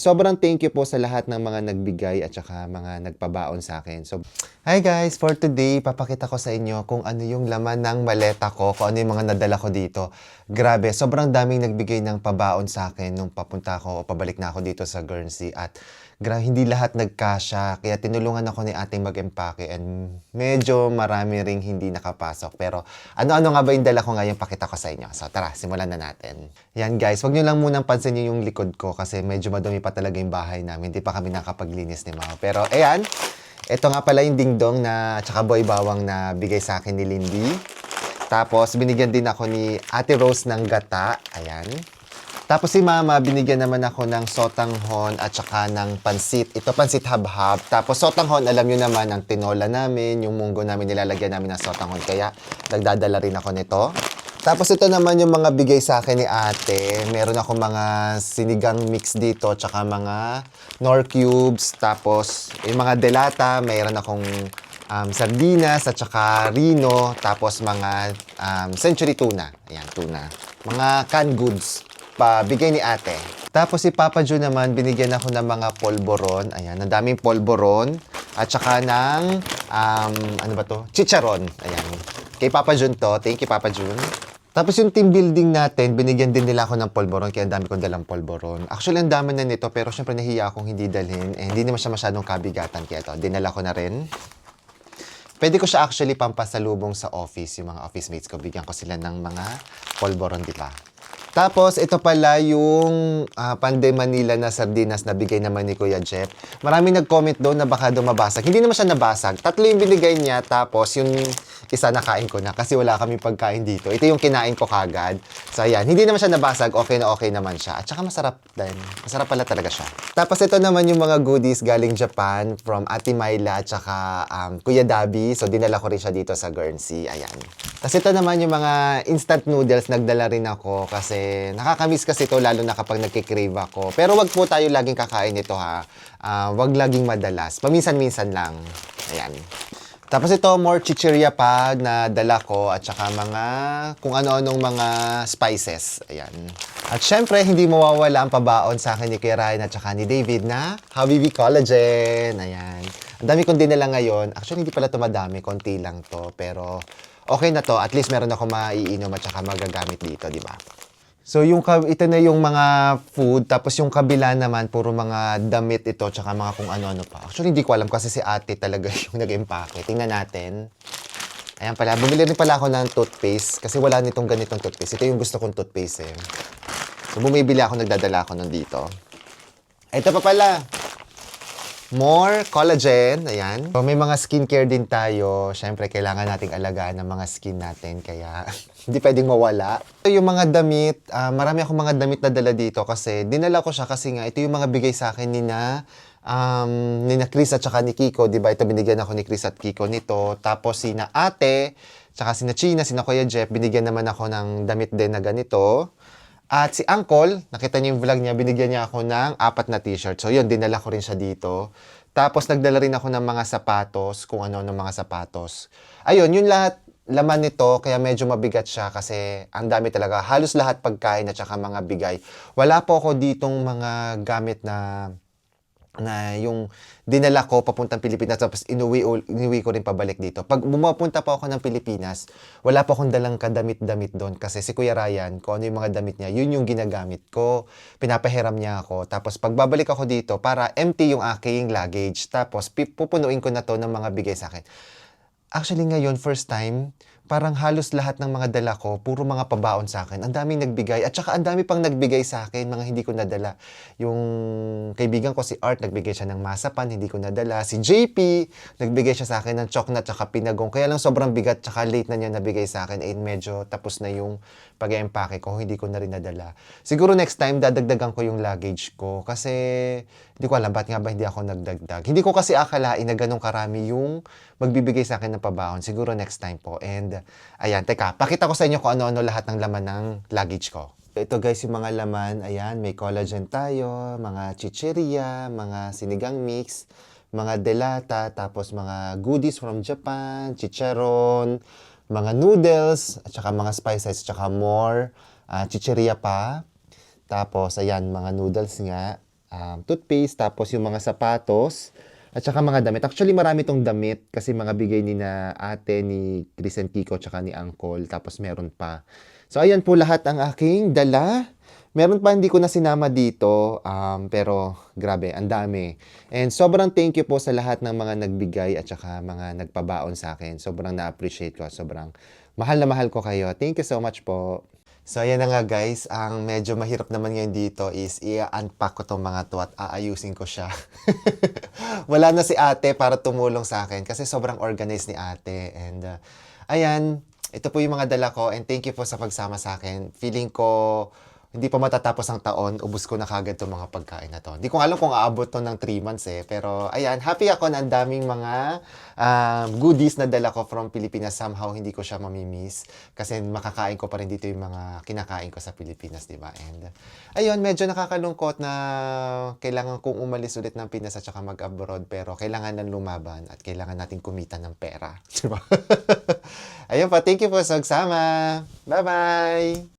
Sobrang thank you po sa lahat ng mga nagbigay at saka mga nagpabaon sa akin. So, hi guys! For today, papakita ko sa inyo kung ano yung laman ng maleta ko, kung ano yung mga nadala ko dito. Grabe, sobrang daming nagbigay ng pabaon sa akin nung papunta ako o pabalik na ako dito sa Guernsey. At hindi lahat nagkasya, kaya tinulungan ako ni ating mag-empake and medyo marami ring hindi nakapasok. Pero ano-ano nga ba yung dala ko ngayon, pakita ko sa inyo. So tara, simulan na natin. Yan guys, wag nyo lang munang pansinin yung likod ko kasi medyo madumi pa talaga yung bahay namin. Hindi pa kami nakapaglinis ni Mao. Pero ayan, ito nga pala yung dingdong na tsaka boy bawang na bigay sa akin ni Lindy. Tapos binigyan din ako ni Ate Rose ng gata. Ayan. Tapos si Mama, binigyan naman ako ng sotanghon at saka ng pansit. Ito pansit habhab. Tapos sotanghon, alam nyo naman, ang tinola namin, yung munggo namin, nilalagyan namin ng sotanghon. Kaya nagdadala rin ako nito. Tapos ito naman yung mga bigay sa akin ni ate. Meron ako mga sinigang mix dito, tsaka mga Knorr cubes. Tapos yung mga delata, mayroon akong sardinas at saka rino. Tapos mga century tuna. Ayan, tuna. Mga canned goods. Bigay ni ate. Tapos si Papa Jun naman, binigyan ako ng mga polvoron. Ayan, ang daming polvoron. At saka ng, ano ba to? Chicharon. Ayan. Kay Papa Jun to. Thank you, Papa Jun. Tapos yung team building natin, binigyan din nila ako ng polvoron. Kaya ang dami kong dalang polvoron. Actually, ang dami na nito. Pero syempre, nahiya akong hindi dalhin. Eh, hindi naman siya masyadong kabigatan. Kaya to, dinala ko na rin. Pwede ko siya actually pampasalubong sa office. Yung mga office mates ko, bigyan ko sila ng mga polvoron, di ba? Tapos, ito pala yung Pande Manila na sardinas na bigay naman ni Kuya Jeff. Maraming nag-comment doon na baka daw mabasag. Hindi naman siya nabasag. 3 yung binigay niya, tapos yung isa nakain ko na kasi wala kaming pagkain dito. Ito yung kinain ko kagad. So, ayan. Hindi naman siya nabasag. Okay na okay naman siya. At saka masarap din. Masarap pala talaga siya. Tapos, ito naman yung mga goodies galing Japan from Ate Myla at saka Kuya Dabi. So, dinala ko rin siya dito sa Guernsey. Ayan. Tapos ito naman yung mga instant noodles, nagdala rin ako kasi nakakamiss kasi ito lalo na kapag nagkikrave ako. Pero wag po tayo laging kakain ito ha. Wag laging madalas. Paminsan-minsan lang. Ayan. Tapos ito, more chichirya pa na dala ko at saka mga kung ano-anong mga spices. Ayan. At syempre, hindi mawawala ang pabaon sa akin ni Kuya Ryan at saka ni David na Habibi Collagen. Ayan. Ang dami kong dinala ngayon. Actually, hindi pala ito madami. Konti lang to. Pero okay na to. At least meron ako maiinom at saka magagamit dito, di ba? So, ito na yung mga food. Tapos yung kabila naman, puro mga damit ito, tsaka mga kung ano-ano pa. Actually, hindi ko alam kasi si ate talaga yung nag-empake. Tingnan natin. Ayan pala. Bumili rin pala ako ng toothpaste. Kasi wala nitong ganitong toothpaste. Ito yung gusto kong toothpaste eh. So, bumibili ako, nagdadala ako nandito. Ito pa pala. More collagen, ayan. So, may mga skincare din tayo. Siyempre, kailangan nating alagaan ng mga skin natin. Kaya, hindi pwedeng mawala. Ito yung mga damit. Marami akong mga damit na dala dito kasi dinala ko siya kasi nga, ito yung mga bigay sa akin ni na Chris at saka ni Kiko. Diba? Ito binigyan ako ni Chris at Kiko nito. Tapos sina ate, saka sina China, sina Kuya Jeff, binigyan naman ako ng damit din na ganito. At si Uncle, nakita niyo yung vlog niya, binigyan niya ako ng 4 na t-shirt. So yun, dinala ko rin siya dito. Tapos nagdala rin ako ng mga sapatos, kung ano ng mga sapatos. Ayun, yun lahat laman nito, kaya medyo mabigat siya kasi ang dami talaga. Halos lahat pagkain at saka mga bigay. Wala po ako ditong mga gamit na yung dinala ko papuntang Pilipinas tapos inuwi ko rin pabalik dito. Pag pumapunta pa ako ng Pilipinas, wala pa akong dalang kadamit-damit doon kasi si Kuya Ryan, kung ano yung mga damit niya, yun yung ginagamit ko. Pinapahiram niya ako. Tapos pagbabalik ako dito, para empty yung aking luggage. Tapos pupunuin ko na to ng mga bigay sa akin. Actually ngayon, first time, parang halos lahat ng mga dala ko, puro mga pabaon sa akin. Ang daming nagbigay. At saka ang dami pang nagbigay sa akin, mga hindi ko nadala. Yung kaibigan ko si Art, nagbigay siya ng masapan, hindi ko nadala. Si JP, nagbigay siya sa akin ng choknat tsaka pinagong. Kaya lang sobrang bigat tsaka late na niya nabigay sa akin. Eh, medyo tapos na yung pag-empake ko, hindi ko na rin nadala. Siguro next time, dadagdagan ko yung luggage ko. Kasi hindi ko alam, ba't nga ba hindi ako nagdagdag? Hindi ko kasi akalain na ganun karami yung magbibigay sa akin ng pabaon. Siguro next time po. And ayan, teka, pakita ko sa inyo kung ano-ano lahat ng laman ng luggage ko. Ito guys, yung mga laman, ayan, may collagen tayo, mga chichirya, mga sinigang mix, mga delata, tapos mga goodies from Japan, chicharon, mga noodles, at saka mga spices, at saka more chichirya pa. Tapos, ayan, mga noodles nga. toothpaste, tapos yung mga sapatos, at saka mga damit. Actually, marami tong damit kasi mga bigay ni na ate, ni Chris and Kiko, tsaka ni Uncle. Tapos meron pa. So, ayan po lahat ang aking dala. Meron pa hindi ko na sinama dito, pero grabe, ang dami. And sobrang thank you po sa lahat ng mga nagbigay at saka mga nagpabaon sa akin. Sobrang na-appreciate ko. Sobrang mahal na mahal ko kayo. Thank you so much po. So, ayan na nga guys. Ang medyo mahirap naman ngayon dito is i-unpack ko tong mga to at aayusin ko siya. Wala na si ate para tumulong sa akin kasi sobrang organized ni ate. And ayan, ito po yung mga dala ko and thank you po sa pagsama sa akin. Feeling ko hindi pa matatapos ang taon, ubos ko na kagad itong mga pagkain na to. Hindi ko alam kung aabot to ng 3 months eh. Pero ayan, happy ako na ang daming mga goodies na dala ko from Pilipinas. Somehow hindi ko siya mamimiss. Kasi makakain ko pa rin dito yung mga kinakain ko sa Pilipinas, di ba? And ayun, medyo nakakalungkot na kailangan kong umalis ulit ng Pinas at saka mag-abroad. Pero kailangan ng lumaban at kailangan natin kumita ng pera. Di ba? Ayun pa, thank you po sa pagsama. Bye-bye!